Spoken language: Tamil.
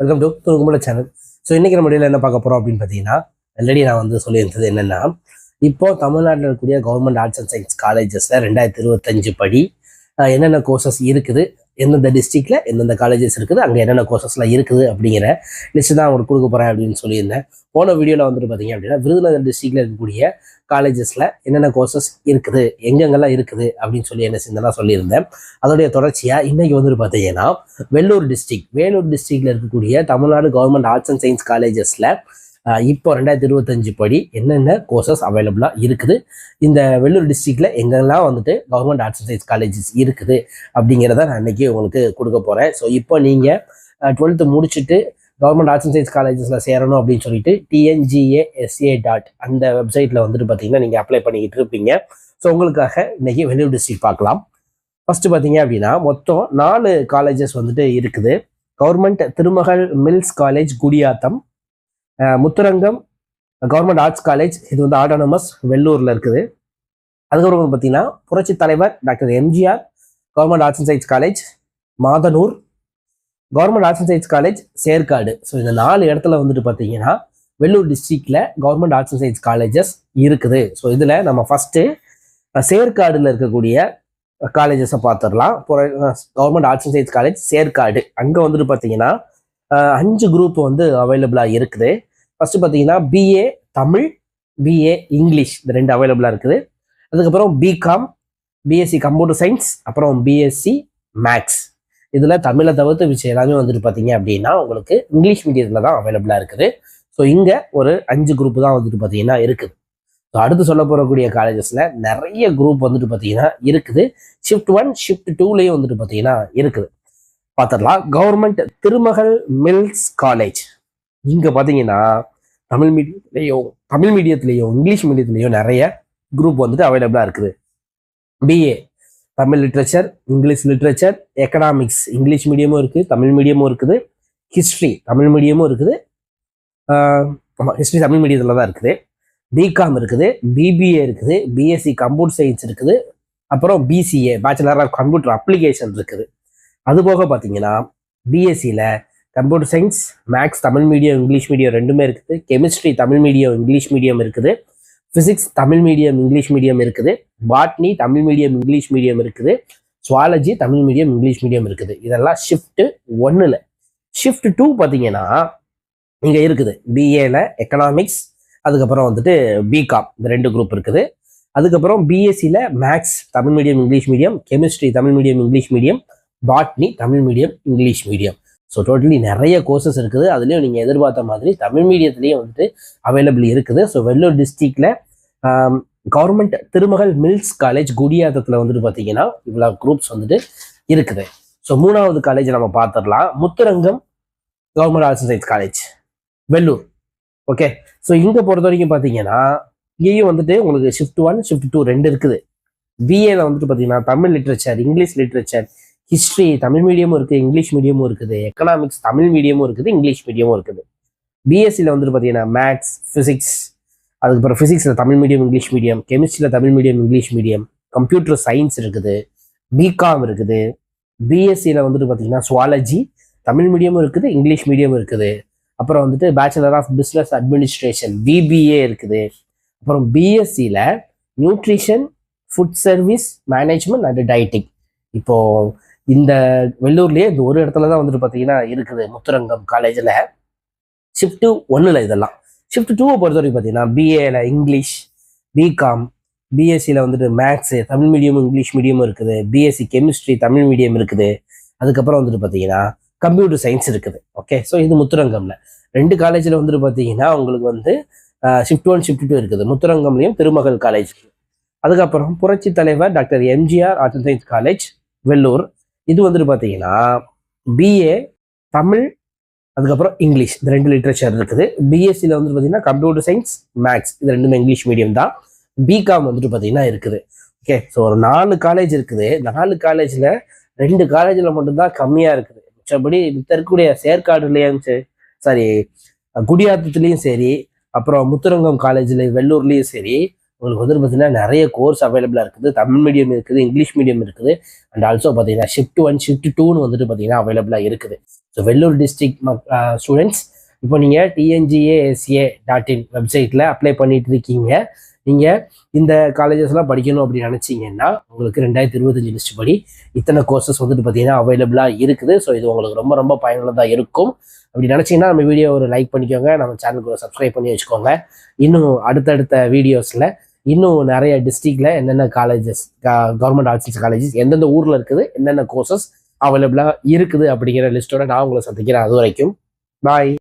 வெல்கம் டு துணுக்குமுட சேனல். ஸோ இன்றைக்கி நம்ம வீடியோவில் என்ன பார்க்க போகிறோம் அப்படின்னு பார்த்தீங்கன்னா, ஆல்ரெடி நான் வந்து சொல்லியிருந்தது என்னென்னா, இப்போ தமிழ்நாட்டில் இருக்கக்கூடிய கவர்மெண்ட் ஆர்ட்ஸ் அண்ட் சயின்ஸ் காலேஜஸில் 2025 படி என்னென்ன கோர்சஸ் இருக்குது, எந்தெந்த டிஸ்ட்ரிக்டில் எந்தெந்த காலேஜஸ் இருக்குது, அங்கே என்னென்ன கோர்சஸ்லாம் இருக்குது அப்படிங்கிற லிஸ்ட்டு தான் உங்களுக்கு கொடுக்க போகிறேன் அப்படின்னு சொல்லியிருந்தேன். போன வீடியோவில் வந்துட்டு பார்த்தீங்க அப்படின்னா, விருதுநகர் டிஸ்ட்ரிக்டில் இருக்கக்கூடிய காலேஜஸில் என்னென்ன கோர்சஸ் இருக்குது, எங்கெங்கெல்லாம் இருக்குது அப்படின்னு சொல்லி என்ன செஞ்செல்லாம் சொல்லியிருந்தேன். அதோடைய தொடர்ச்சியாக இன்றைக்கி வந்துட்டு பார்த்தீங்கன்னா, வேலூர் டிஸ்ட்ரிக்டில் இருக்கக்கூடிய Tamil Nadu government arts and science காலேஜஸில் இப்போ 2025 படி என்னென்ன கோர்சஸ் அவைலபிளாக இருக்குது, இந்த வெள்ளூர் டிஸ்ட்ரிக்டில் எங்கெல்லாம் வந்துட்டு government arts and science colleges இருக்குது அப்படிங்கிறத நான் இன்றைக்கி உங்களுக்கு கொடுக்க போகிறேன். ஸோ இப்போ நீங்கள் 12th முடிச்சுட்டு கவர்மெண்ட் ஆர்ட்ஸ் அண்ட் சயின்ஸ் காலேஜஸில் சேரணும் அப்படின்னு சொல்லிட்டு TNGASA அந்த வெப்சைட்டில் வந்துட்டு பார்த்தீங்கன்னா நீங்கள் அப்ளை பண்ணிக்கிட்டு இருப்பீங்க. ஸோ உங்களுக்காக இன்றைக்கி வெள்ளூர் டிஸ்ட்ரிக்ட் பார்க்கலாம். ஃபஸ்ட்டு பார்த்தீங்க அப்படின்னா மொத்தம் 4 காலேஜஸ் வந்துட்டு இருக்குது. Government Thirumagal mills college Gudiyatham, Muthurangam government arts college, இது வந்து ஆட்டோனமஸ் வெள்ளூரில் இருக்குது. அதுக்கப்புறம் வந்து பார்த்தீங்கன்னா புரட்சி Thalaivar doctor MGR government arts and science college Madhanur, government arts and science college Serkadu. So இந்த 4 இடத்துல வந்துட்டு பார்த்தீங்கன்னா வெள்ளூர் டிஸ்ட்ரிக்டில் government arts and science colleges இருக்குது. ஸோ இதில் நம்ம ஃபஸ்ட்டு சேர்க்காடில் இருக்கக்கூடிய காலேஜஸை பார்த்துடலாம். Government arts and science college Serkadu, அங்கே வந்துட்டு பார்த்தீங்கன்னா 5 குரூப் வந்து அவைலபிளாக இருக்குது. ஃபஸ்ட்டு பார்த்தீங்கன்னா BA தமிழ், BA இங்கிலீஷ், இந்த 2 அவைலபிளாக இருக்குது. அதுக்கப்புறம் BCom, BSc கம்ப்யூட்டர் சயின்ஸ், அப்புறம் BSc மேக்ஸ். இதில் தமிழை தவிர்த்து விஷயம் எல்லாமே வந்துட்டு பார்த்தீங்க அப்படின்னா உங்களுக்கு இங்கிலீஷ் மீடியத்தில் தான் அவைலபிளாக இருக்குது. ஸோ இங்கே ஒரு 5 குரூப் தான் வந்துட்டு பார்த்தீங்கன்னா இருக்குது. ஸோ அடுத்து சொல்ல போகக்கூடிய காலேஜஸில் நிறைய குரூப் வந்துட்டு பார்த்தீங்கன்னா இருக்குது. ஷிஃப்ட் 1 ஷிஃப்ட் 2லேயும் வந்துட்டு பார்த்தீங்கன்னா இருக்குது. பார்த்துடலாம். கவர்மெண்ட் திருமகள் மில்ஸ் காலேஜ், இங்கே பார்த்தீங்கன்னா தமிழ் மீடியத்துலேயும் இங்கிலீஷ் மீடியத்துலேயும் நிறைய குரூப் வந்துட்டு அவைலபிளாக இருக்குது. BA Tamil literature, English literature, economics English மீடியமும் இருக்குது, தமிழ் மீடியமும் இருக்குது, ஹிஸ்ட்ரி தமிழ் மீடியமும் இருக்குது. ஹிஸ்ட்ரி தமிழ் மீடியத்தில் தான் இருக்குது. BCom இருக்குது, BBA இருக்குது, BSc கம்ப்யூட்டர் சயின்ஸ் இருக்குது, அப்புறம் BCA bachelor of computer application இருக்குது. அதுபோக பார்த்தீங்கன்னா BScல computer science, maths Tamil medium English medium ரெண்டுமே இருக்குது. Chemistry Tamil medium English medium இருக்குது. Physics Tamil medium English medium இருக்குது. Botany Tamil medium English medium இருக்குது. Zoology Tamil medium English medium இருக்குது. இதெல்லாம் ஷிஃப்ட் 1ல். ஷிஃப்ட் 2 பார்த்தீங்கன்னா இங்கே இருக்குது. BAல எக்கனாமிக்ஸ், அதுக்கப்புறம் வந்துட்டு BCom, இந்த 2 குரூப் இருக்குது. அதுக்கப்புறம் BScல maths Tamil medium English medium, chemistry Tamil medium English medium, botany Tamil medium English medium. So totally நிறைய கோர்சஸ் இருக்குது. அதுலேயும் நீங்கள் எதிர்பார்த்த மாதிரி தமிழ் மீடியத்துலேயும் வந்துட்டு அவைலபிள் இருக்குது. ஸோ வெள்ளூர் டிஸ்ட்ரிக்டில் கவர்மெண்ட் திருமகள் மில்ஸ் காலேஜ் குடியாத்தத்தில் வந்துட்டு பார்த்தீங்கன்னா இவ்வளோ குரூப்ஸ் வந்துட்டு இருக்குது. ஸோ 3வது காலேஜ் நம்ம பார்த்துடலாம். Muthurangam government arts and science college Vellur. Okay, so இங்கே பொறுத்த வரைக்கும் பார்த்தீங்கன்னா இங்கேயும் வந்துட்டு உங்களுக்கு ஷிஃப்ட் 1 ஷிஃப்ட் 2 2 இருக்குது. BAல வந்துட்டு பார்த்தீங்கன்னா Tamil literature, English literature, history Tamil மீடியமும் இருக்குது, இங்கிலீஷ் மீடியமும் இருக்குது, எக்கனாமிக்ஸ் தமிழ் மீடியமும் இருக்குது, இங்கிலீஷ் மீடியமும் இருக்குது. BScல வந்துட்டு பார்த்தீங்கன்னா மேக்ஸ், ஃபிசிக்ஸ், அதுக்கப்புறம் ஃபிசிக்ஸில் தமிழ் மீடியம் இங்கிலீஷ் மீடியம், கெமிஸ்ட்ரியில் Tamil medium English medium, computer science இருக்குது, BCom இருக்குது. BScல வந்துட்டு பார்த்தீங்கன்னா சுவாலஜி தமிழ் மீடியமும் இருக்குது, இங்கிலீஷ் மீடியமும் இருக்குது. அப்புறம் வந்துட்டு bachelor of business administration BBA இருக்குது. அப்புறம் BScல nutrition, food service management and dieting. இப்போது இந்த வெள்ளூர்லேயே இந்த ஒரு இடத்துல தான் வந்துட்டு பார்த்தீங்கன்னா இருக்குது முத்துரங்கம் காலேஜில். ஷிஃப்ட் 1ல் இதெல்லாம். ஷிஃப்ட் 2 பொறுத்த வரைக்கும் பார்த்தீங்கன்னா BAல இங்கிலீஷ், BCom, BScல வந்துட்டு மேக்ஸு தமிழ் மீடியமும் இங்கிலீஷ் மீடியமும் இருக்குது, BSc கெமிஸ்ட்ரி தமிழ் மீடியம் இருக்குது. அதுக்கப்புறம் வந்துட்டு பார்த்தீங்கன்னா கம்ப்யூட்டர் சயின்ஸ் இருக்குது. ஓகே, ஸோ இது முத்துரங்கம்ல 2 காலேஜில் வந்துட்டு பார்த்தீங்கன்னா உங்களுக்கு வந்து ஷிஃப்ட் 1 ஷிஃப்ட் 2 இருக்குது. முத்துரங்கம்லேயும் திருமகள் காலேஜ். அதுக்கப்புறம் Puratchi Thalaivar doctor MGR arts and science college Vellur. இது வந்துட்டு பார்த்தீங்கன்னா BA தமிழ், அதுக்கப்புறம் இங்கிலீஷ், இந்த 2 லிட்ரேச்சர் இருக்குது. BScல வந்துட்டு பார்த்தீங்கன்னா கம்ப்யூட்டர் சயின்ஸ், மேக்ஸ், இது 2மே இங்கிலீஷ் மீடியம் தான். BCom வந்துட்டு பார்த்தீங்கன்னா இருக்குது. ஓகே, ஸோ ஒரு 4 காலேஜ் இருக்குது. 4 காலேஜில் 2 காலேஜில் மட்டும்தான் கம்மியாக இருக்குது. மற்றபடி இப்போ இருக்கக்கூடிய சேர்க்காடுலேயும் குடியாத்தத்துலேயும் சரி, அப்புறம் முத்துரங்கம் காலேஜில் வெள்ளூர்லேயும் சரி, உங்களுக்கு வந்துட்டு பார்த்தீங்கன்னா நிறைய கோர்ஸ் அவைலபிளாக இருக்குது. தமிழ் மீடியம் இருக்குது, இங்கிலீஷ் மீடியம் இருக்குது, அண்ட் ஆல்சோ பார்த்தீங்கன்னா ஷிஃப்ட் 1 ஷிஃப்ட் 2ன்னு வந்துட்டு பார்த்தீங்கன்னா அவைலபிளாக இருக்குது. ஸோ வெள்ளூர் டிஸ்ட்ரிக்ட் ஸ்டூடெண்ட்ஸ் இப்போ நீங்கள் tngasa.in வெப்சைட்டில் அப்ளை பண்ணிட்டு இருக்கீங்க. நீங்கள் இந்த காலேஜஸ்லாம் படிக்கணும் அப்படின்னு நினச்சிங்கன்னா உங்களுக்கு 2025 லிஸ்ட் படி இத்தனை கோர்சஸ் வந்துட்டு பார்த்தீங்கன்னா அவைலபிளாக இருக்குது. ஸோ இது உங்களுக்கு ரொம்ப ரொம்ப பயனுள்ளதாக இருக்கும். அப்படி நினச்சிங்கன்னா நம்ம வீடியோ ஒரு லைக் பண்ணிக்கோங்க, நம்ம சேனலுக்கு ஒரு சப்ஸ்கிரைப் பண்ணி வச்சுக்கோங்க. இன்னும் அடுத்தடுத்த வீடியோஸில் இன்னும் நிறைய டிஸ்ட்ரிக்டில் என்னென்ன காலேஜஸ், கவர்மெண்ட் ஆர்ட்ஸ் காலேஜஸ் எந்தெந்த ஊரில் இருக்குது, என்னென்ன கோர்சஸ் அவைலபிளாக இருக்குது அப்படிங்கிற லிஸ்ட்டோட நான் உங்களை சந்திக்கிறேன். அது வரைக்கும் பாய்.